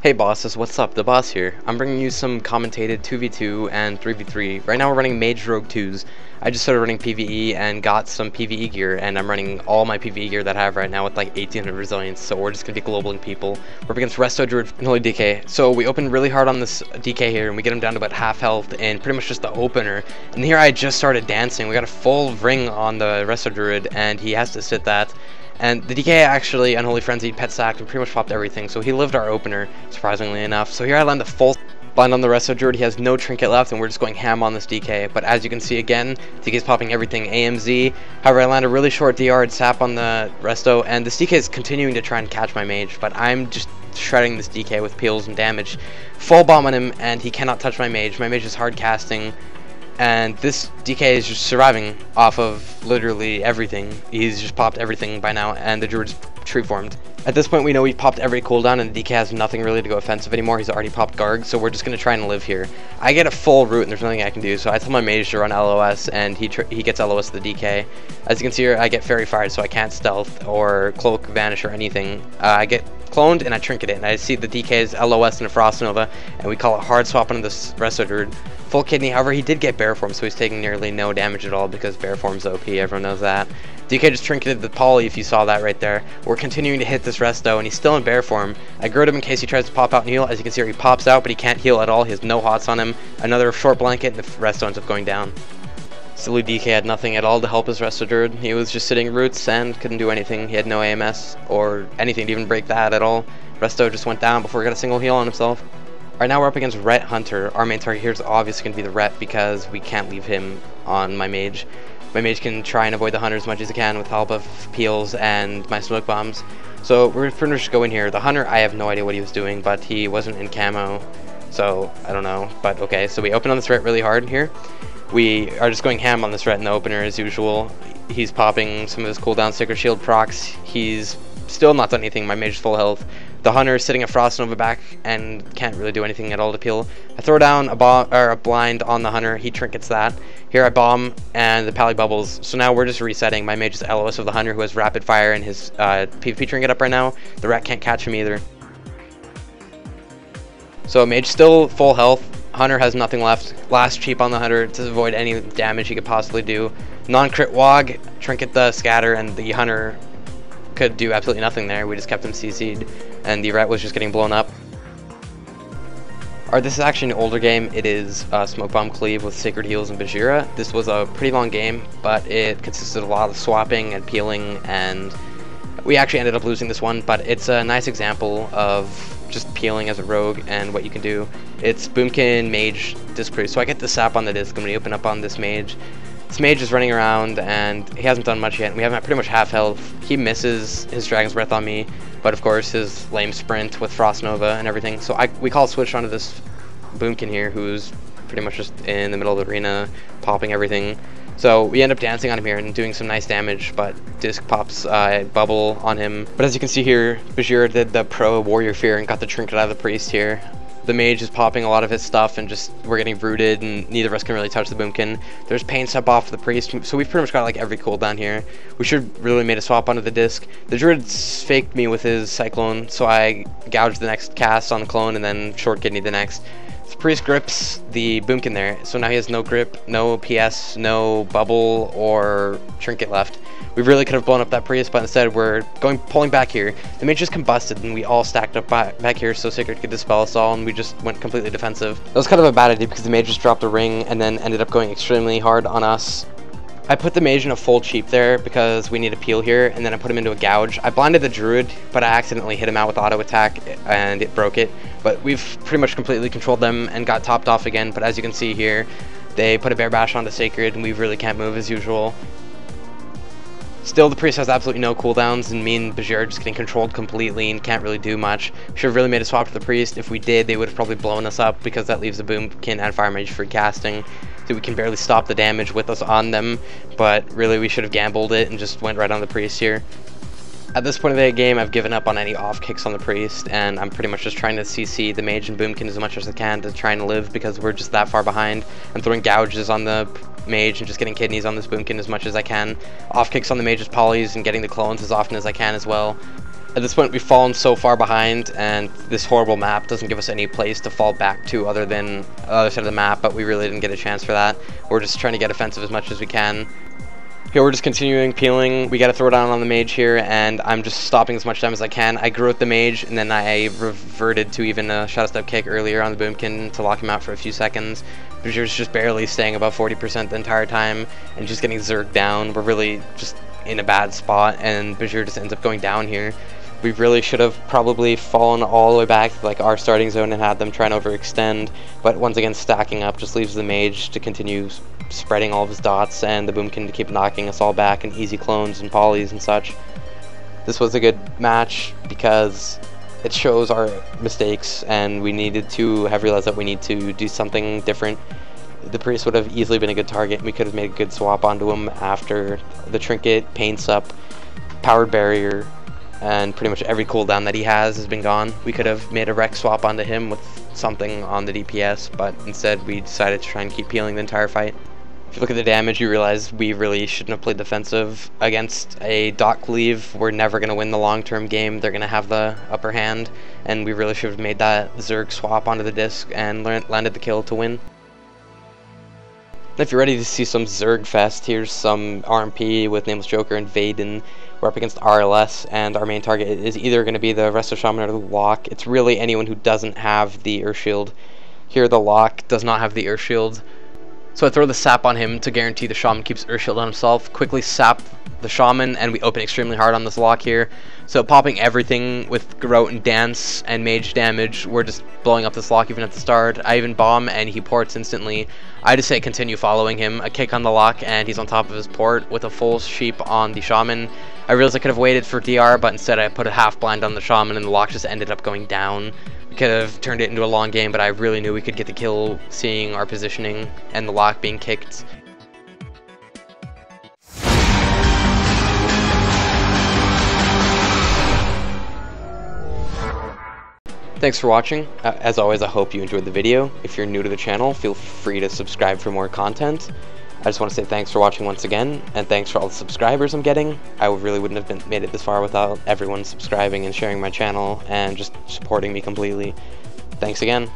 Hey bosses, what's up? The boss here. I'm bringing you some commentated 2v2 and 3v3. Right now we're running Mage Rogue 2s. I just started running PvE and got some PvE gear, and I'm running all my PvE gear that I have right now with like 1800 resilience, so we're just going to be globaling people. We're up against Resto Druid and Holy DK. So we open really hard on this DK here, and we get him down to about half health in pretty much just the opener. And here I just started dancing. We got a full ring on the Resto Druid, and he has to sit that. And the DK actually Unholy Frenzy pet sacked and pretty much popped everything, so he lived our opener, surprisingly enough. So here I land the full blind on the Resto Druid. He has no trinket left, and we're just going ham on this DK. But as you can see again, DK is popping everything AMZ. However, I land a really short DR and sap on the Resto, and this DK is continuing to try and catch my mage, but I'm just shredding this DK with peels and damage. Full bomb on him, and he cannot touch my mage. My mage is hard casting. And this DK is just surviving off of literally everything. He's just popped everything by now, and the Druid's tree formed. At this point, we know we've popped every cooldown, and the DK has nothing really to go offensive anymore. He's already popped Garg, so we're just going to try and live here. I get a full root, and there's nothing I can do, so I tell my mage to run LOS, and he gets LOS to the DK. As you can see here, I get Fairy Fired, so I can't stealth or Cloak Vanish or anything. I get cloned, and I trinket it, and I see the DK's LOS and a Frost Nova, and we call it hard swap on this Resto Druid. Full kidney, however, he did get bear form, so he's taking nearly no damage at all because bear form's OP, everyone knows that. DK just trinketed the poly, if you saw that right there. We're continuing to hit this Resto, and he's still in bear form. I growed him in case he tries to pop out and heal. As you can see here, he pops out, but he can't heal at all. He has no hots on him. Another short blanket, and the Resto ends up going down. Silly DK had nothing at all to help his Resto Druid. He was just sitting roots and couldn't do anything. He had no AMS or anything to even break that at all. Resto just went down before he got a single heal on himself. Right now we're up against Ret Hunter. Our main target here is obviously going to be the Ret because we can't leave him on my mage. My mage can try and avoid the Hunter as much as he can with help of peels and my smoke bombs. So we're pretty much just go in here. The Hunter, I have no idea what he was doing, but he wasn't in camo. So I don't know, but okay. So we open on this Ret really hard here. We are just going ham on this Ret in the opener as usual. He's popping some of his cooldown Sacred Shield procs. He's still not done anything. My mage is full health. The Hunter is sitting a Frost Nova back and can't really do anything at all to peel. I throw down a blind on the Hunter. He trinkets that. Here I bomb and the Pally bubbles. So now we're just resetting. My mage is LOS of the Hunter who has rapid fire and his PvP trinket up right now. The Rat can't catch him either. So mage still full health. Hunter has nothing left. Last cheap on the Hunter to avoid any damage he could possibly do. Non-crit Wog, trinket the scatter, and the Hunter could do absolutely nothing there. We just kept him CC'd, and the Ret was just getting blown up. Alright, this is actually an older game. It is Smoke Bomb Cleave with Sacred Heals and Bajira. This was a pretty long game, but it consisted of a lot of swapping and peeling, and we actually ended up losing this one, but it's a nice example of just peeling as a rogue and what you can do. It's Boomkin, Mage, Disc Priest. So I get the sap on the disc. I'm going to open up on this Mage. This Mage is running around and he hasn't done much yet. We have him at pretty much half health. He misses his Dragon's Breath on me, but of course his lame sprint with Frost Nova and everything. So we call switch onto this Boomkin here, who's pretty much just in the middle of the arena, popping everything. So we end up dancing on him here and doing some nice damage, but Disc pops bubble on him. But as you can see here, Bajira did the pro Warrior Fear and got the trinket out of the Priest here. The Mage is popping a lot of his stuff and just we're getting rooted and neither of us can really touch the Boomkin. There's Pain Step off the Priest, so we've pretty much got like every cooldown here. We should really made a swap onto the Disc. The Druid faked me with his Cyclone, so I gouged the next cast on the clone and then short kidney the next. The Priest grips the Boomkin there, so now he has no grip, no PS, no bubble or trinket left. We really could have blown up that Priest, but instead we're pulling back here. The Mage just combusted and we all stacked up back here so Sacred could dispel us all, and we just went completely defensive. That was kind of a bad idea because the Mage just dropped a ring and then ended up going extremely hard on us. I put the Mage in a full cheap there because we need a peel here, and then I put him into a gouge. I blinded the Druid, but I accidentally hit him out with auto attack and it broke it. But we've pretty much completely controlled them and got topped off again, but as you can see here, they put a Bear Bash onto Sacred and we really can't move as usual. Still, the Priest has absolutely no cooldowns, and me and Bajir are just getting controlled completely and can't really do much. We should have really made a swap to the Priest. If we did, they would have probably blown us up because that leaves the Boomkin and Fire Mage free casting. So we can barely stop the damage with us on them, but really we should have gambled it and just went right on the Priest here. At this point of the game, I've given up on any off kicks on the Priest, and I'm pretty much just trying to CC the Mage and Boomkin as much as I can to try and live because we're just that far behind. I'm throwing gouges on the Mage and just getting kidneys on this Boomkin as much as I can. Off kicks on the Mage's polys and getting the clones as often as I can as well. At this point, we've fallen so far behind, and this horrible map doesn't give us any place to fall back to other than the other side of the map, but we really didn't get a chance for that. We're just trying to get offensive as much as we can. Here we're just continuing peeling. We gotta throw down on the mage here, and I'm just stopping as much time as I can. I grew out the mage, and then I reverted to even a shadow step kick earlier on the boomkin to lock him out for a few seconds. Bajir's just barely staying above 40% the entire time, and just getting zerged down. We're really just in a bad spot, and Bajir just ends up going down here. We really should have probably fallen all the way back to like our starting zone and had them try and overextend, but once again stacking up just leaves the mage to continue spreading all of his dots and the boomkin to keep knocking us all back in easy clones and polys and such. This was a good match because it shows our mistakes, and we needed to have realized that we need to do something different. The priest would have easily been a good target, and we could have made a good swap onto him after the trinket, pain sup, powered barrier, and pretty much every cooldown that he has been gone. We could have made a wreck swap onto him with something on the DPS, but instead we decided to try and keep peeling the entire fight. If you look at the damage, you realize we really shouldn't have played defensive. Against a dot cleave, we're never going to win the long-term game. They're going to have the upper hand, and we really should have made that Zerg swap onto the disc and landed the kill to win. If you're ready to see some Zerg fest, here's some RMP with Nameless Joker and Vaden. We're up against RLS, and our main target is either going to be the Resto Shaman or the Lock. It's really anyone who doesn't have the Earth Shield. Here the Lock does not have the Earth Shield, so I throw the sap on him to guarantee the Shaman keeps Earth Shield on himself. Quickly sap the Shaman, and we open extremely hard on this Lock here. So popping everything with Garrote and Dance and Mage damage, we're just blowing up this Lock even at the start. I even bomb, and he ports instantly. I just say continue following him. A kick on the Lock, and he's on top of his port with a full sheep on the Shaman. I realized I could have waited for DR, but instead I put a half blind on the Shaman, and the Lock just ended up going down. We could have turned it into a long game, but I really knew we could get the kill seeing our positioning and the Lock being kicked. Thanks for watching. As always, I hope you enjoyed the video. If you're new to the channel, feel free to subscribe for more content. I just want to say thanks for watching once again, and thanks for all the subscribers I'm getting. I really wouldn't have made it this far without everyone subscribing and sharing my channel and just supporting me completely. Thanks again.